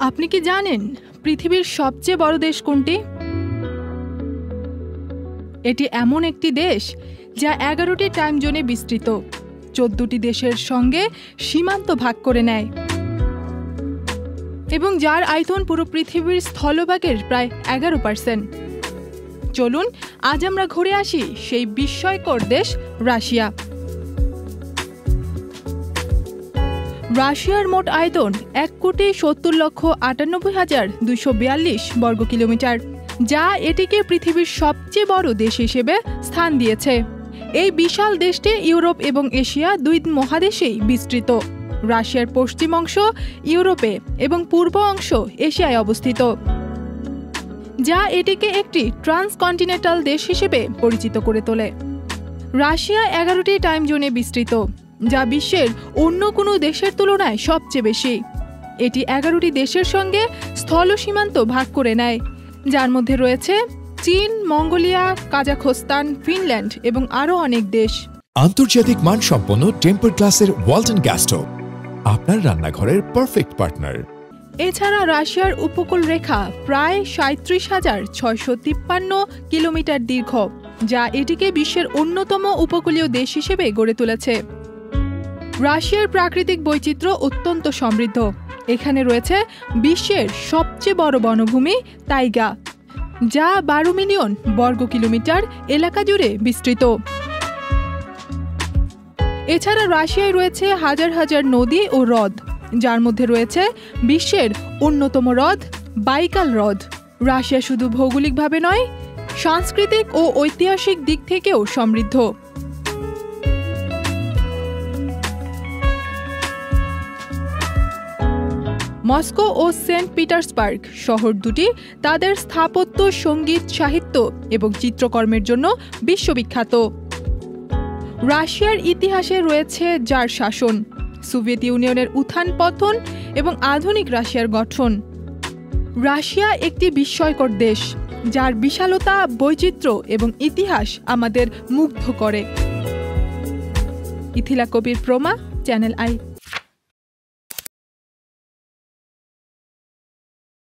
আপনি কি জানেন পৃথিবীর সবচেয়ে বড় দেশ কোনটি? এটি এমন একটি দেশ যা 11টি টাইম জোনে বিস্তৃত, 14টি দেশের সঙ্গে সীমান্ত ভাগ করে নেয় এবং যার আয়তন পুরো পৃথিবীর স্থলভাগের প্রায় 11%। চলুন আজ আমরা ঘুরে আসি সেই বিস্ময়কর দেশ রাশিয়া। রাশিয়ার মোট আয়তন 1,70,98,242 বর্গ কিলোমিটার, যা এটিকে পৃথিবীর সবচেয়ে বড় দেশ হিসেবে স্থান দিয়েছে। এই বিশাল দেশটি ইউরোপ এবং এশিয়া দুই মহাদেশেই বিস্তৃত। রাশিয়ার পশ্চিম অংশ ইউরোপে এবং পূর্ব অংশ এশিয়ায় অবস্থিত, যা এটিকে একটি ট্রান্সকন্টিনেন্টাল দেশ হিসেবে পরিচিত করে তোলে। রাশিয়া 11টি টাইম জোনে বিস্তৃত, যা বিশ্বের অন্য কোনো দেশের তুলনায় সবচেয়ে বেশি। এটি 11টি দেশের সঙ্গে স্থল সীমান্ত ভাগ করে নেয়, যার মধ্যে রয়েছে চীন, মঙ্গোলিয়া, কাজাখস্তান, ফিনল্যান্ড এবং আরও অনেক দেশ। আন্তর্জাতিক মানসম্পন্ন টেম্পার গ্লাসের ওয়ালটন গ্যাস স্টোভ, আপনার রান্নাঘরের পারফেক্ট পার্টনার। এছাড়া রাশিয়ার উপকূল রেখা প্রায় 37,653 কিলোমিটার দীর্ঘ, যা এটিকে বিশ্বের অন্যতম উপকূলীয় দেশ হিসেবে গড়ে তুলেছে। রাশিয়ার প্রাকৃতিক বৈচিত্র্য অত্যন্ত সমৃদ্ধ। এখানে রয়েছে বিশ্বের সবচেয়ে বড় বনভূমি তাইগা, যা 12 মিলিয়ন বর্গ কিলোমিটার এলাকা জুড়ে বিস্তৃত। এছাড়া রাশিয়ায় রয়েছে হাজার হাজার নদী ও হ্রদ, যার মধ্যে রয়েছে বিশ্বের অন্যতম হ্রদ বাইকাল হ্রদ। রাশিয়া শুধু ভৌগোলিকভাবে নয়, সাংস্কৃতিক ও ঐতিহাসিক দিক থেকেও সমৃদ্ধ। মস্কো ও সেন্ট পিটার্সবার্গ শহর দুটি তাদের স্থাপত্য, সঙ্গীত, সাহিত্য এবং চিত্রকর্মের জন্য বিশ্ববিখ্যাত। রাশিয়ার ইতিহাসে রয়েছে জার শাসন, সোভিয়েত ইউনিয়নের উত্থান পতন এবং আধুনিক রাশিয়ার গঠন। রাশিয়া একটি বিস্ময়কর দেশ, যার বিশালতা, বৈচিত্র্য এবং ইতিহাস আমাদের মুগ্ধ করে। ইথিলা কবির প্রমা, চ্যানেল আই।